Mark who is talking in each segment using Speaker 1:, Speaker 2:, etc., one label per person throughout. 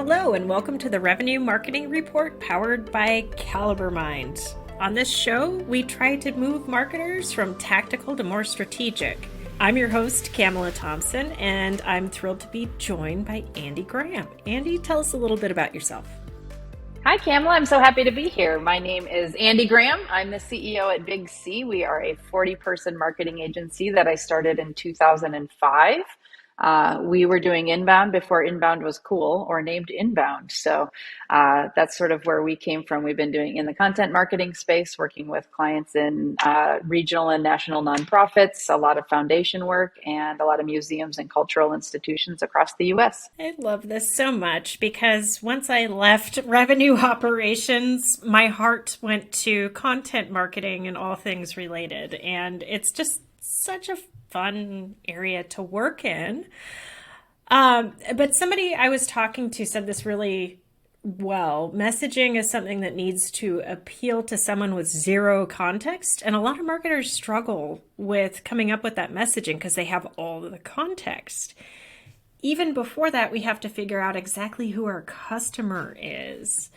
Speaker 1: Hello, and welcome to the Revenue Marketing Report powered by Caliber Mind. On this show, we try to move marketers from tactical to more strategic. I'm your host, Camela Thompson, and I'm thrilled to be joined by Andi Graham. Andi, tell us a little bit about yourself.
Speaker 2: Hi, Camela. I'm so happy to be here. My name is Andi Graham. I'm the CEO at Big C. We are a 40-person marketing agency that I started in 2005. We were doing inbound before inbound was cool or named inbound. So that's sort of where we came from. We've been doing in the content marketing space, working with clients in regional and national nonprofits, a lot of foundation work, and a lot of museums and cultural institutions across the U.S.
Speaker 1: I love this so much because once I left revenue operations, my heart went to content marketing and all things related. And it's just such a fun area to work in. But somebody I was talking to said this really well. Messaging is something that needs to appeal to someone with zero context. And a lot of marketers struggle with coming up with that messaging because they have all of the context. Even before that, we have to figure out exactly who our customer is.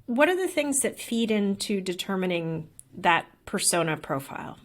Speaker 1: What are the things that feed into determining that persona profile?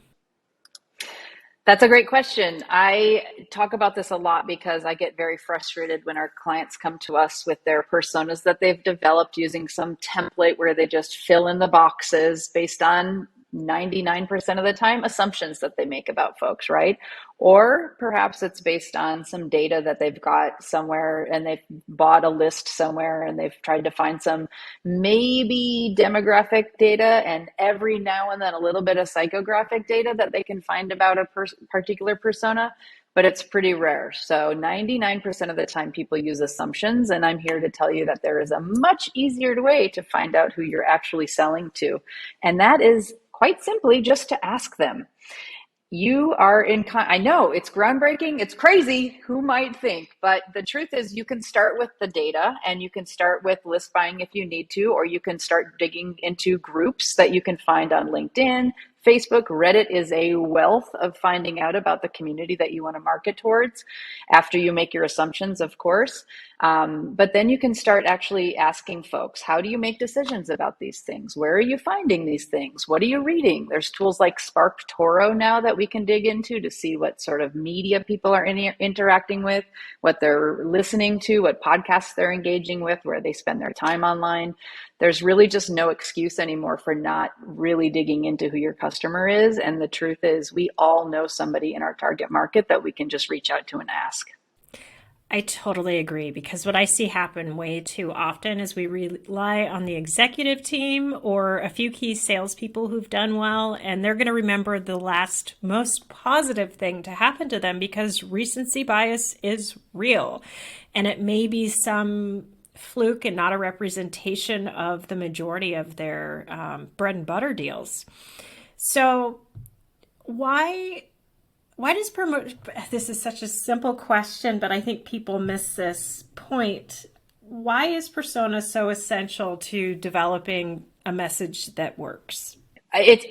Speaker 2: That's a great question. I talk about this a lot because I get very frustrated when our clients come to us with their personas that they've developed using some template where they just fill in the boxes based on 99% of the time assumptions that they make about folks, right? Or perhaps it's based on some data that they've got somewhere and they've bought a list somewhere and they've tried to find some maybe demographic data and every now and then a little bit of psychographic data that they can find about a particular persona, but it's pretty rare. So 99% of the time people use assumptions, and I'm here to tell you that there is a much easier way to find out who you're actually selling to. And that is quite simply just to ask them. You are I know it's groundbreaking, it's crazy, who might think, but the truth is you can start with the data and you can start with list buying if you need to, or you can start digging into groups that you can find on LinkedIn, Facebook. Reddit is a wealth of finding out about the community that you want to market towards after you make your assumptions, of course. But then you can start actually asking folks, how do you make decisions about these things? Where are you finding these things? What are you reading? There's tools like SparkToro now that we can dig into to see what sort of media people are interacting with, what they're listening to, what podcasts they're engaging with, where they spend their time online. There's really just no excuse anymore for not really digging into who your customer is. And the truth is we all know somebody in our target market that we can just reach out to and ask.
Speaker 1: I totally agree, because what I see happen way too often is we rely on the executive team or a few key salespeople who've done well, and they're going to remember the last most positive thing to happen to them because recency bias is real. And it may be some fluke and not a representation of the majority of their bread and butter deals. So why does this is such a simple question, but I think people miss this point. Why is persona so essential to developing a message that works?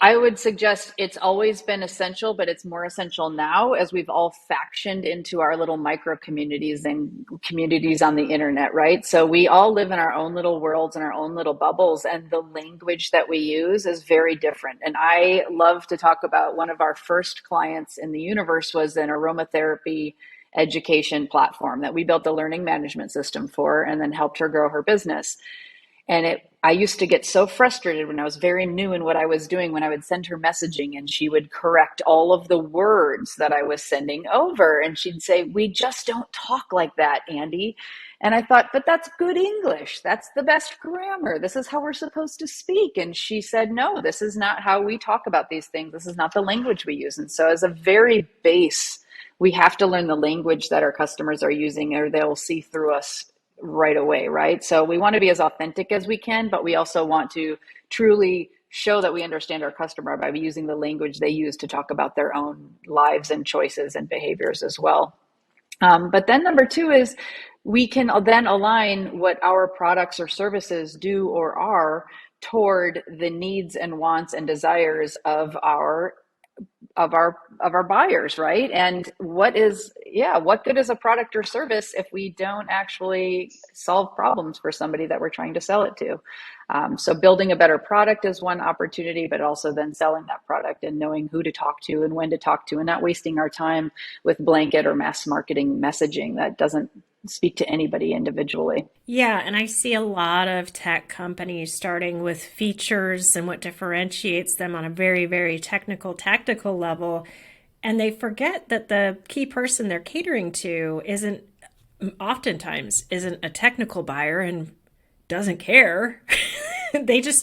Speaker 2: I would suggest it's always been essential, but it's more essential now as we've all factioned into our little micro communities and communities on the internet, right? So we all live in our own little worlds and our own little bubbles, and the language that we use is very different. And I love to talk about one of our first clients in the universe was an aromatherapy education platform that we built a learning management system for and then helped her grow her business. And I used to get so frustrated when I was very new in what I was doing when I would send her messaging and she would correct all of the words that I was sending over. And she'd say, "We just don't talk like that, Andi." And I thought, but that's good English. That's the best grammar. This is how we're supposed to speak. And she said, no, this is not how we talk about these things. This is not the language we use. And so as a very base, we have to learn the language that our customers are using or they'll see through us right away, right? So we want to be as authentic as we can, but we also want to truly show that we understand our customer by using the language they use to talk about their own lives and choices and behaviors as well. But then number two is we can then align what our products or services do or are toward the needs and wants and desires of our buyers, right? And what is, yeah, what good is a product or service if we don't actually solve problems for somebody that we're trying to sell it to? So building a better product is one opportunity, but also then selling that product and knowing who to talk to and when to talk to, and not wasting our time with blanket or mass marketing messaging that doesn't speak to anybody individually.
Speaker 1: Yeah, and I see a lot of tech companies starting with features and what differentiates them on a very, very technical, tactical level. And they forget that the key person they're catering to isn't oftentimes isn't a technical buyer and doesn't care.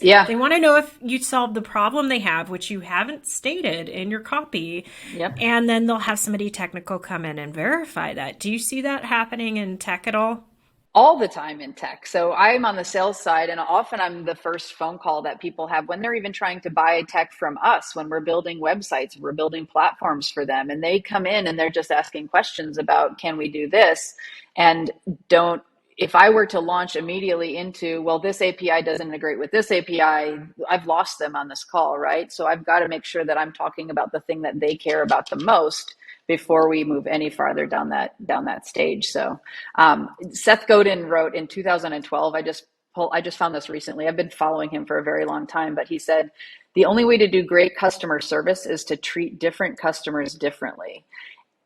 Speaker 2: Yeah.
Speaker 1: they want to know if you solved the problem they have, which you haven't stated in your copy.
Speaker 2: Yep.
Speaker 1: And then they'll have somebody technical come in and verify that. Do you see that happening in tech at all?
Speaker 2: All the time in tech. So I'm on the sales side, and often I'm the first phone call that people have when they're even trying to buy tech from us, when we're building websites, we're building platforms for them, and they come in and they're just asking questions about, can we do this? And don't, if I were to launch immediately into, well, this API doesn't integrate with this API, I've lost them on this call, right? So I've got to make sure that I'm talking about the thing that they care about the most before we move any farther down that stage. So Seth Godin wrote in 2012. I just found this recently. I've been following him for a very long time, but he said the only way to do great customer service is to treat different customers differently.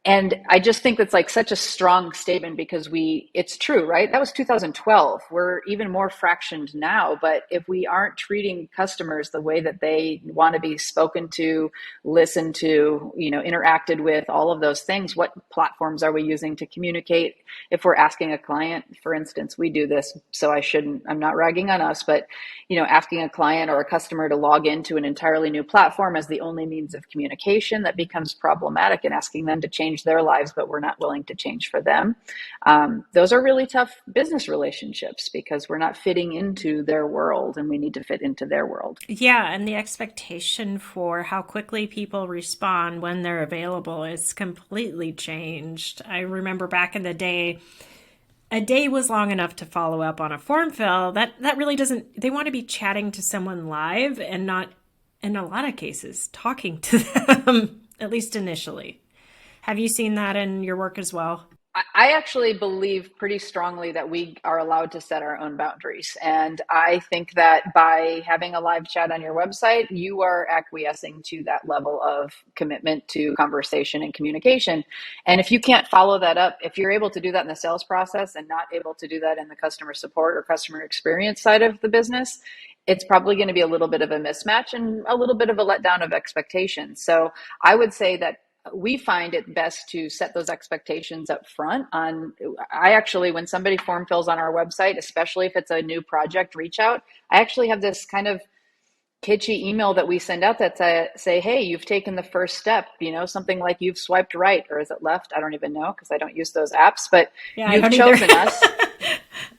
Speaker 2: And I just think that's like such a strong statement because it's true, right? That was 2012. We're even more fractioned now. But if we aren't treating customers the way that they want to be spoken to, listened to, interacted with, all of those things, what platforms are we using to communicate? If we're asking a client, for instance, we do this, so I'm not ragging on us, but, asking a client or a customer to log into an entirely new platform as the only means of communication, that becomes problematic, and asking them to change their lives, but we're not willing to change for them. Those are really tough business relationships because we're not fitting into their world and we need to fit into their world.
Speaker 1: Yeah, and the expectation for how quickly people respond when they're available is completely changed. I remember back in the day, a day was long enough to follow up on a form fill. That really doesn't, they want to be chatting to someone live and not, in a lot of cases, talking to them, at least initially. Have you seen that in your work as well?
Speaker 2: I actually believe pretty strongly that we are allowed to set our own boundaries. And I think that by having a live chat on your website, you are acquiescing to that level of commitment to conversation and communication. And if you can't follow that up, if you're able to do that in the sales process and not able to do that in the customer support or customer experience side of the business, it's probably going to be a little bit of a mismatch and a little bit of a letdown of expectations. So I would say that we find it best to set those expectations up front. I actually, when somebody form fills on our website, especially if it's a new project reach out, I actually have this kind of kitschy email that we send out that say, hey, you've taken the first step, something like you've swiped right, or is it left? I don't even know because I don't use those apps, but
Speaker 1: yeah,
Speaker 2: you've chosen us.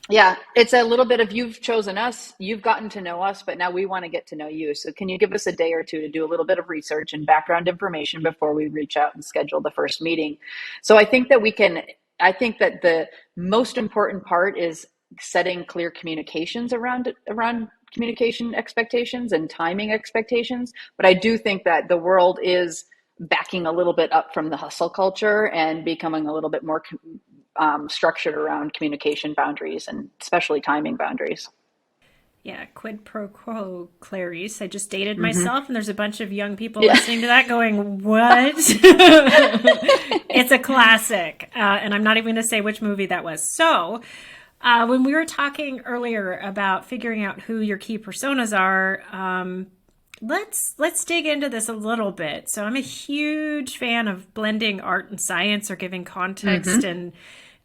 Speaker 2: Yeah, it's a little bit of you've chosen us, you've gotten to know us, but now we want to get to know you. So can you give us a day or two to do a little bit of research and background information before we reach out and schedule the first meeting? So I think that the most important part is setting clear communications around communication expectations and timing expectations. But I do think that the world is backing a little bit up from the hustle culture and becoming a little bit more structured around communication boundaries and especially timing boundaries.
Speaker 1: Yeah, quid pro quo, Clarice. I just dated myself, and there's a bunch of young people listening to that going, what? It's a classic. And I'm not even going to say which movie that was. So when we were talking earlier about figuring out who your key personas are, let's dig into this a little bit. So I'm a huge fan of blending art and science, or giving context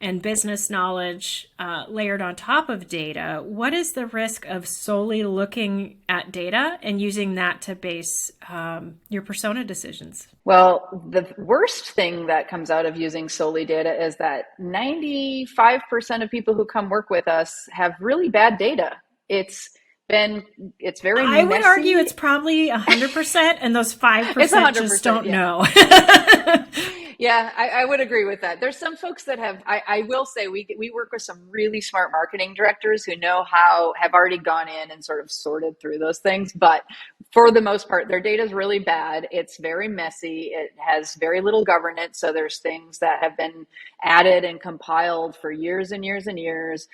Speaker 1: and business knowledge layered on top of data. What is the risk of solely looking at data and using that to base your persona decisions?
Speaker 2: Well, the worst thing that comes out of using solely data is that 95% of people who come work with us have really bad data. It's very
Speaker 1: I
Speaker 2: messy.
Speaker 1: would argue it's probably 100%, and those 5% just don't know.
Speaker 2: Yeah, I would agree with that. There's some folks that have, I will say, we work with some really smart marketing directors who know how, have already gone in and sort of sorted through those things. But for the most part, their data is really bad. It's very messy. It has very little governance. So there's things that have been added and compiled for years and years and years.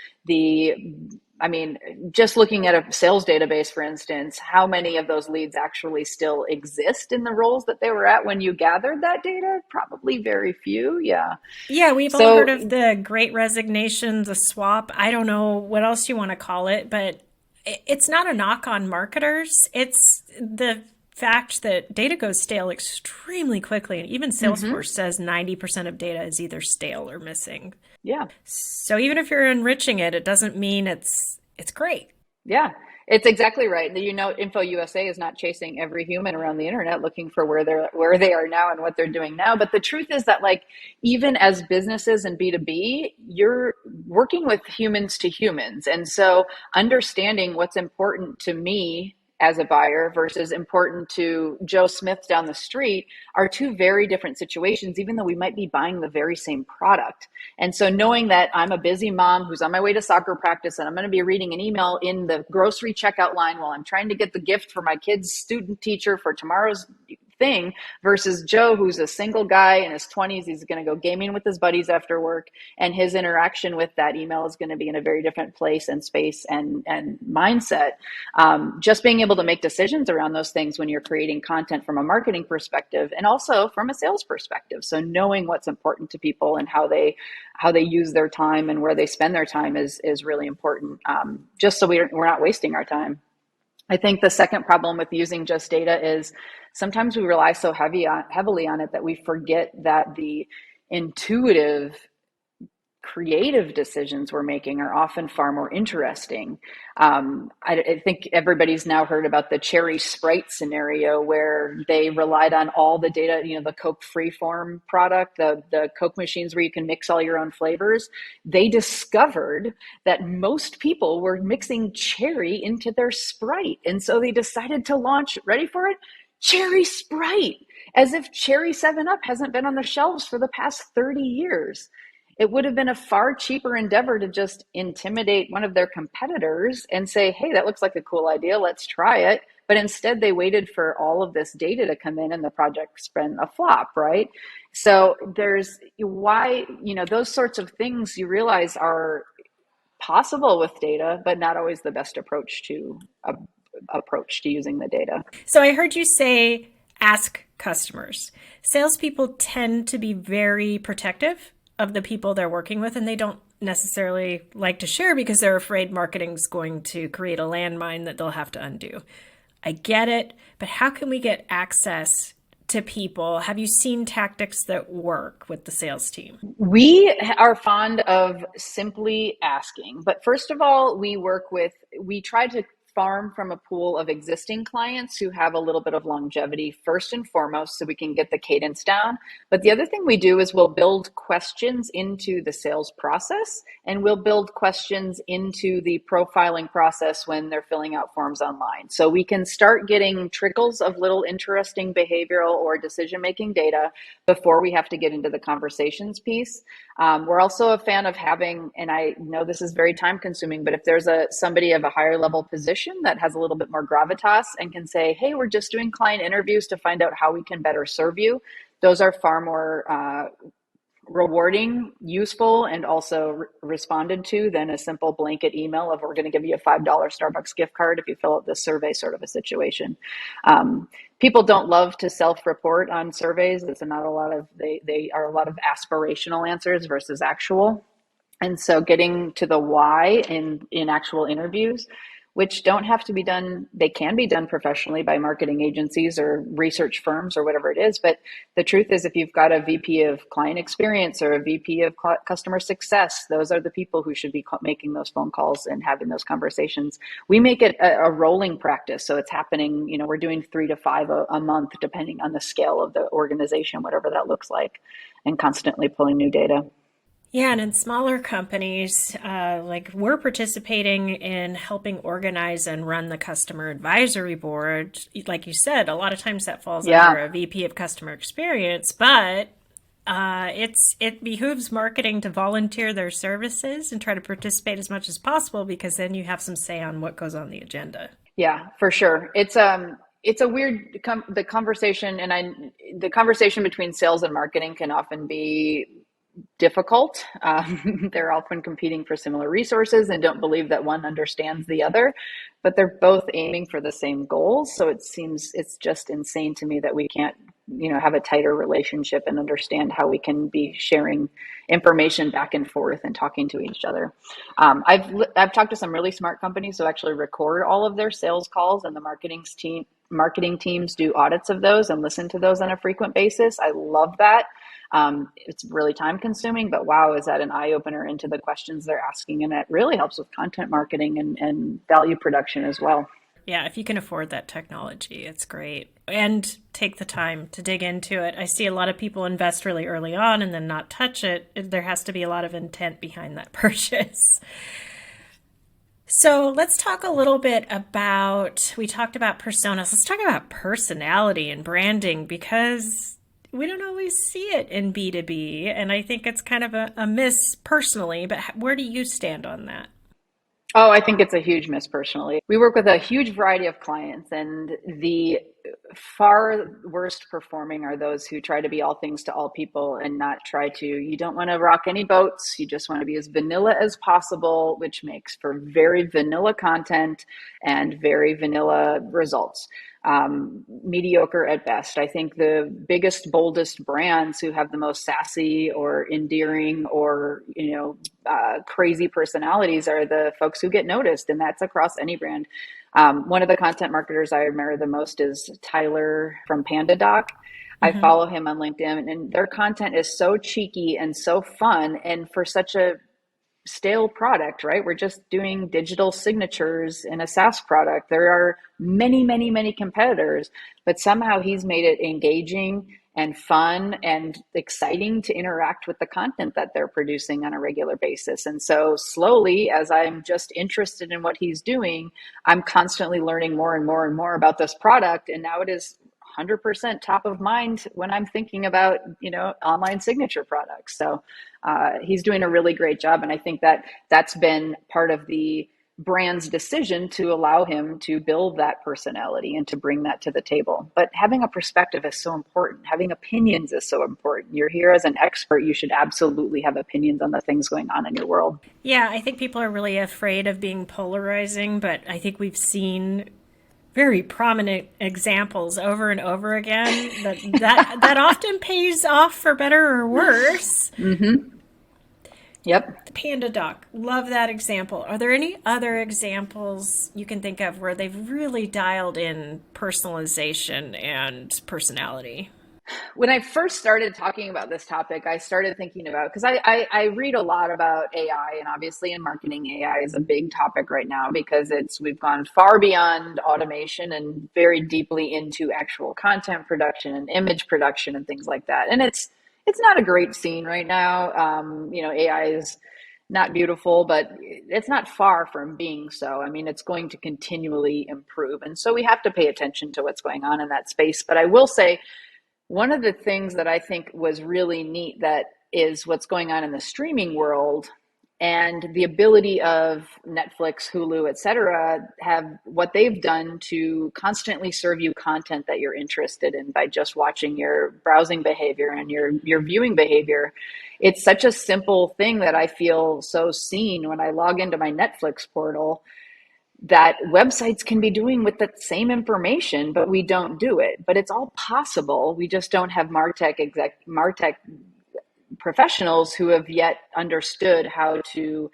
Speaker 2: I mean, just looking at a sales database, for instance, how many of those leads actually still exist in the roles that they were at when you gathered that data? Probably very few. Yeah.
Speaker 1: Yeah, we've all heard
Speaker 2: So,
Speaker 1: of the great resignation, the swap. I don't know what else you want to call it, but it's not a knock on marketers. It's the fact that data goes stale extremely quickly. And even
Speaker 2: mhm,
Speaker 1: Salesforce says 90% of data is either stale or missing.
Speaker 2: yeah.
Speaker 1: So even if you're enriching it, it doesn't mean it's great.
Speaker 2: Yeah, it's exactly right. Info USA is not chasing every human around the internet looking for where they are now and what they're doing now. But the truth is that, like, even as businesses and B2B, you're working with humans to humans. And so understanding what's important to me as a buyer versus important to Joe Smith down the street are two very different situations, even though we might be buying the very same product. And so knowing that I'm a busy mom who's on my way to soccer practice and I'm going to be reading an email in the grocery checkout line while I'm trying to get the gift for my kid's student teacher for tomorrow's thing versus Joe, who's a single guy in his 20s. He's going to go gaming with his buddies after work. And his interaction with that email is going to be in a very different place and space and mindset. Just being able to make decisions around those things when you're creating content from a marketing perspective and also from a sales perspective. So knowing what's important to people and how they use their time and where they spend their time is really important, just so we're not wasting our time. I think the second problem with using just data is sometimes we rely so heavily on it that we forget that the intuitive creative decisions we're making are often far more interesting. I think everybody's now heard about the cherry Sprite scenario where they relied on all the data, the Coke Freeform product, the Coke machines where you can mix all your own flavors. They discovered that most people were mixing cherry into their Sprite. And so they decided to launch, ready for it? Cherry Sprite, as if Cherry 7 Up hasn't been on the shelves for the past 30 years. It would have been a far cheaper endeavor to just intimidate one of their competitors and say, hey, that looks like a cool idea, let's try it. But instead, they waited for all of this data to come in and the project's been a flop, right? So there's why, those sorts of things you realize are possible with data, but not always the best approach to using the data.
Speaker 1: So I heard you say ask customers. Salespeople tend to be very protective of the people they're working with, and they don't necessarily like to share because they're afraid marketing's going to create a landmine that they'll have to undo. I get it, but how can we get access to people? Have you seen tactics that work with the sales team?
Speaker 2: We are fond of simply asking, but first of all, we try to farm from a pool of existing clients who have a little bit of longevity first and foremost, so we can get the cadence down. But the other thing we do is we'll build questions into the sales process, and we'll build questions into the profiling process when they're filling out forms online. So we can start getting trickles of little interesting behavioral or decision-making data before we have to get into the conversations piece. We're also a fan of having, and I know this is very time consuming, but if there's somebody of a higher level position that has a little bit more gravitas and can say, hey, we're just doing client interviews to find out how we can better serve you, those are far more rewarding, useful, and also responded to than a simple blanket email of we're going to give you a $5 Starbucks gift card if you fill out this survey sort of a situation. People don't love to self-report on surveys. It's not a lot of, they are a lot of aspirational answers versus actual. And so getting to the why in actual interviews, which don't have to be done, they can be done professionally by marketing agencies or research firms or whatever it is. But the truth is, if you've got a VP of client experience or a VP of customer success, those are the people who should be making those phone calls and having those conversations. We make it a rolling practice. So it's happening, we're doing 3 to 5 a month, depending on the scale of the organization, whatever that looks like, and constantly pulling new data.
Speaker 1: Yeah, and in smaller companies, like we're participating in helping organize and run the customer advisory board. Like you said, a lot of times that falls under
Speaker 2: Yeah.
Speaker 1: a VP of customer experience, but It behooves marketing to volunteer their services and try to participate as much as possible because then you have some say on what goes on the agenda.
Speaker 2: Yeah, for sure. It's a weird the conversation, and the conversation between sales and marketing can often be difficult. They're often competing for similar resources and don't believe that one understands the other, but they're both aiming for the same goals. So it's just insane to me that we can't, have a tighter relationship and understand how we can be sharing information back and forth and talking to each other. I've talked to some really smart companies who actually record all of their sales calls, and the marketing teams do audits of those and listen to those on a frequent basis. I love that. It's really time consuming, but wow, is that an eye opener into the questions they're asking? And it really helps with content marketing and value production as well.
Speaker 1: Yeah, if you can afford that technology, it's great. And take the time to dig into it. I see a lot of people invest really early on and then not touch it. There has to be a lot of intent behind that purchase. So let's talk a little bit about, we talked about personas. Let's talk about personality and branding because we don't always see it in B2B. And I think it's kind of a miss personally, but where do you stand on that?
Speaker 2: Oh, I think it's a huge miss personally. We work with a huge variety of clients, and the far worst performing are those who try to be all things to all people and not try to, you don't want to rock any boats. You just want to be as vanilla as possible, which makes for very vanilla content and very vanilla results. Mediocre at best. I think the biggest, boldest brands who have the most sassy or endearing or, crazy personalities are the folks who get noticed. And that's across any brand. One of the content marketers I admire the most is Tyler from PandaDoc. I follow him on LinkedIn, and their content is so cheeky and so fun, and for such a stale product, right? We're just doing digital signatures in a SaaS product. There are many, many, many competitors, but somehow he's made it engaging and fun and exciting to interact with the content that they're producing on a regular basis. And so slowly, as I'm just interested in what he's doing, I'm constantly learning more and more and more about this product. And now it is 100% top of mind when I'm thinking about, online signature products. So he's doing a really great job. And I think that that's been part of the brand's decision to allow him to build that personality and to bring that to the table. But having a perspective is so important. Having opinions is so important. You're here as an expert. You should absolutely have opinions on the things going on in your world.
Speaker 1: Yeah, I think people are really afraid of being polarizing, but I think we've seen very prominent examples over and over again that often pays off for better or worse.
Speaker 2: Mm-hmm. Yep.
Speaker 1: PandaDoc, love that example. Are there any other examples you can think of where they've really dialed in personalization and personality?
Speaker 2: When I first started talking about this topic, I started thinking about, because I read a lot about AI, and obviously in marketing, AI is a big topic right now because we've gone far beyond automation and very deeply into actual content production and image production and things like that. And it's not a great scene right now. AI is not beautiful, but it's not far from being so. I mean, it's going to continually improve. And so we have to pay attention to what's going on in that space. But I will say, one of the things that I think was really neat that is what's going on in the streaming world, and the ability of Netflix, Hulu, et cetera, have what they've done to constantly serve you content that you're interested in by just watching your browsing behavior and your viewing behavior. It's such a simple thing that I feel so seen when I log into my Netflix portal that websites can be doing with the same information, but we don't do it. But it's all possible. We just don't have MarTech professionals who have yet understood how to,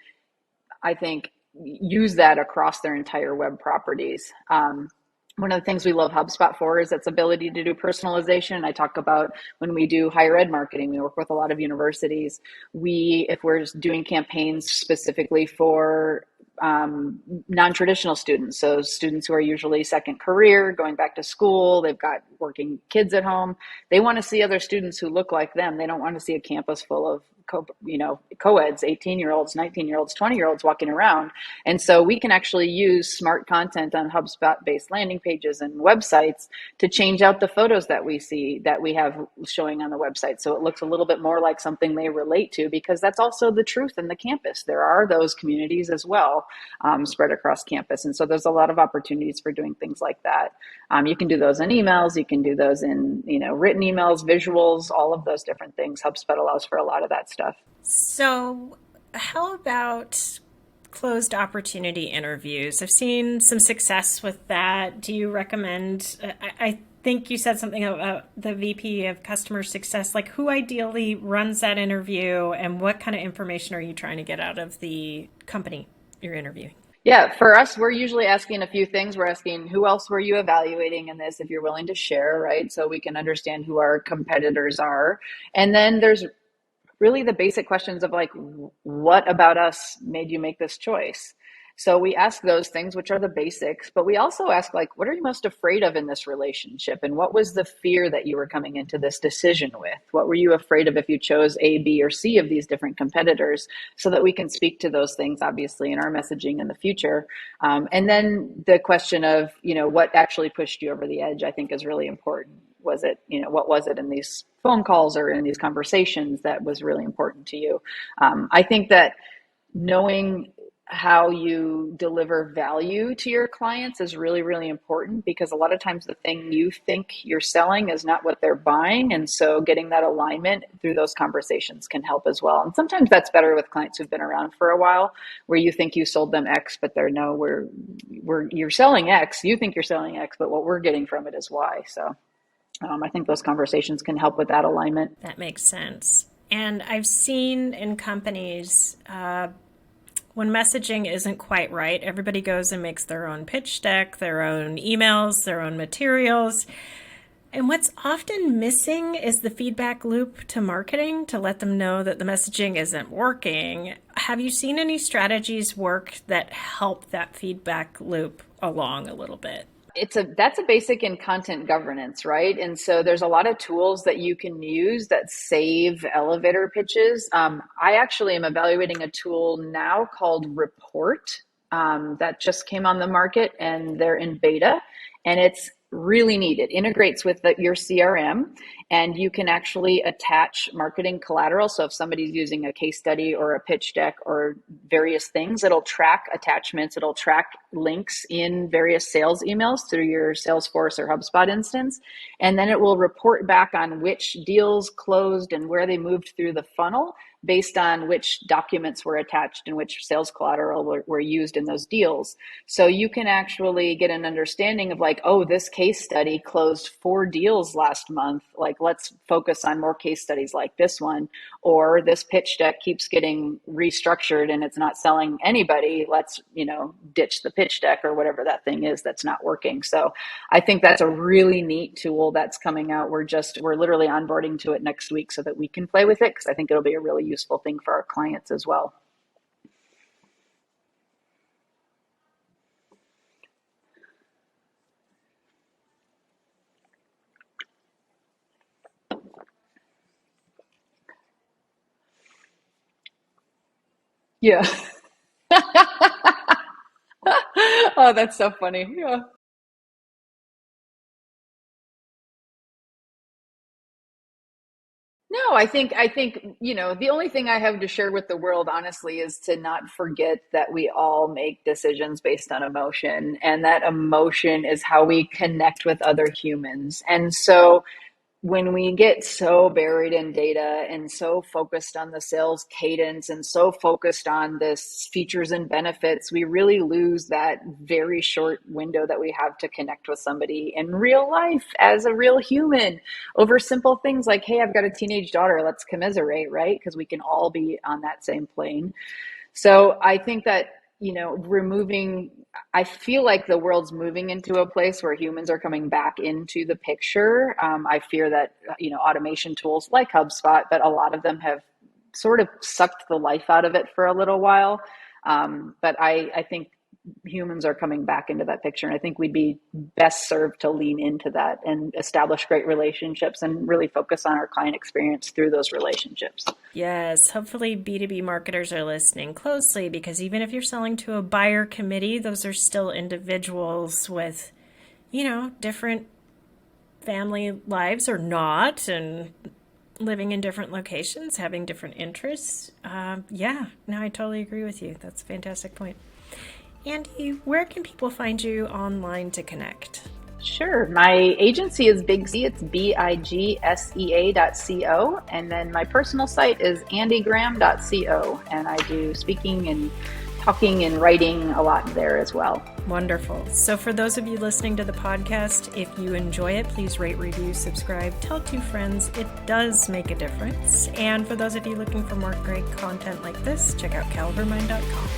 Speaker 2: I think, use that across their entire web properties. One of the things we love HubSpot for is its ability to do personalization. I talk about when we do higher ed marketing, we work with a lot of universities. If we're doing campaigns specifically for non-traditional students. So students who are usually second career, going back to school, they've got working kids at home. They want to see other students who look like them. They don't want to see a campus full of co-eds, 18-year-olds, 19-year-olds, 20-year-olds walking around. And so we can actually use smart content on HubSpot-based landing pages and websites to change out the photos that we see, that we have showing on the website. So it looks a little bit more like something they relate to, because that's also the truth in the campus. There are those communities as well, spread across campus. And so there's a lot of opportunities for doing things like that. You can do those in emails. You can do those in, written emails, visuals, all of those different things. HubSpot allows for a lot of that stuff.
Speaker 1: So, how about closed opportunity interviews? I've seen some success with that. Do you recommend? I think you said something about the VP of customer success. Like, who ideally runs that interview, and what kind of information are you trying to get out of the company you're interviewing?
Speaker 2: Yeah, for us, we're usually asking a few things. We're asking, who else were you evaluating in this, if you're willing to share, right? So we can understand who our competitors are. And then there's really the basic questions of like, what about us made you make this choice? So we ask those things, which are the basics, but we also ask, like, what are you most afraid of in this relationship? And what was the fear that you were coming into this decision with? What were you afraid of if you chose A, B, or C of these different competitors, so that we can speak to those things, obviously, in our messaging in the future. And then the question of, what actually pushed you over the edge, I think is really important. Was it, what was it in these phone calls or in these conversations that was really important to you? I think that knowing how you deliver value to your clients is really, really important, because a lot of times the thing you think you're selling is not what they're buying. And so getting that alignment through those conversations can help as well. And sometimes that's better with clients who've been around for a while, where you think you sold them X, but they're no, you're selling X, you think you're selling X, but what we're getting from it is Y. So I think those conversations can help with that alignment.
Speaker 1: That makes sense. And I've seen in companies, when messaging isn't quite right, everybody goes and makes their own pitch deck, their own emails, their own materials. And what's often missing is the feedback loop to marketing to let them know that the messaging isn't working. Have you seen any strategies work that help that feedback loop along a little bit?
Speaker 2: That's a basic in content governance, right? And so there's a lot of tools that you can use that save elevator pitches. I actually am evaluating a tool now called Report that just came on the market, and they're in beta, and it's really neat. It integrates with your CRM, and you can actually attach marketing collateral. So if somebody's using a case study or a pitch deck or various things, it'll track attachments, it'll track links in various sales emails through your Salesforce or HubSpot instance. And then it will report back on which deals closed and where they moved through the funnel, based on which documents were attached and which sales collateral were used in those deals. So you can actually get an understanding of like, oh, this case study closed 4 deals last month. Like, let's focus on more case studies like this one. Or this pitch deck keeps getting restructured and it's not selling anybody. Let's, ditch the pitch deck or whatever that thing is that's not working. So I think that's a really neat tool that's coming out. We're literally onboarding to it next week so that we can play with it, because I think it'll be a really useful thing for our clients as well. Yeah. Oh, that's so funny. Yeah. No, I think, the only thing I have to share with the world, honestly, is to not forget that we all make decisions based on emotion, and that emotion is how we connect with other humans. And so when we get so buried in data and so focused on the sales cadence and so focused on this features and benefits, we really lose that very short window that we have to connect with somebody in real life as a real human over simple things like, hey, I've got a teenage daughter, let's commiserate, right? Because we can all be on that same plane. So I think that, I feel like the world's moving into a place where humans are coming back into the picture. I fear that, automation tools like HubSpot, but a lot of them have sort of sucked the life out of it for a little while. But I think humans are coming back into that picture. And I think we'd be best served to lean into that and establish great relationships and really focus on our client experience through those relationships.
Speaker 1: Yes, hopefully B2B marketers are listening closely because even if you're selling to a buyer committee, those are still individuals with, different family lives or not, and living in different locations, having different interests. Yeah, no, I totally agree with you. That's a fantastic point. Andy, where can people find you online to connect?
Speaker 2: Sure. My agency is Big C. It's bigsea.co. And then my personal site is andigraham.co. And I do speaking and talking and writing a lot there as well.
Speaker 1: Wonderful. So for those of you listening to the podcast, if you enjoy it, please rate, review, subscribe, tell 2 friends. It does make a difference. And for those of you looking for more great content like this, check out calibermind.com.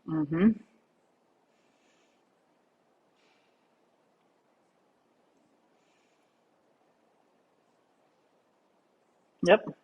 Speaker 2: Mm-hmm. Yep.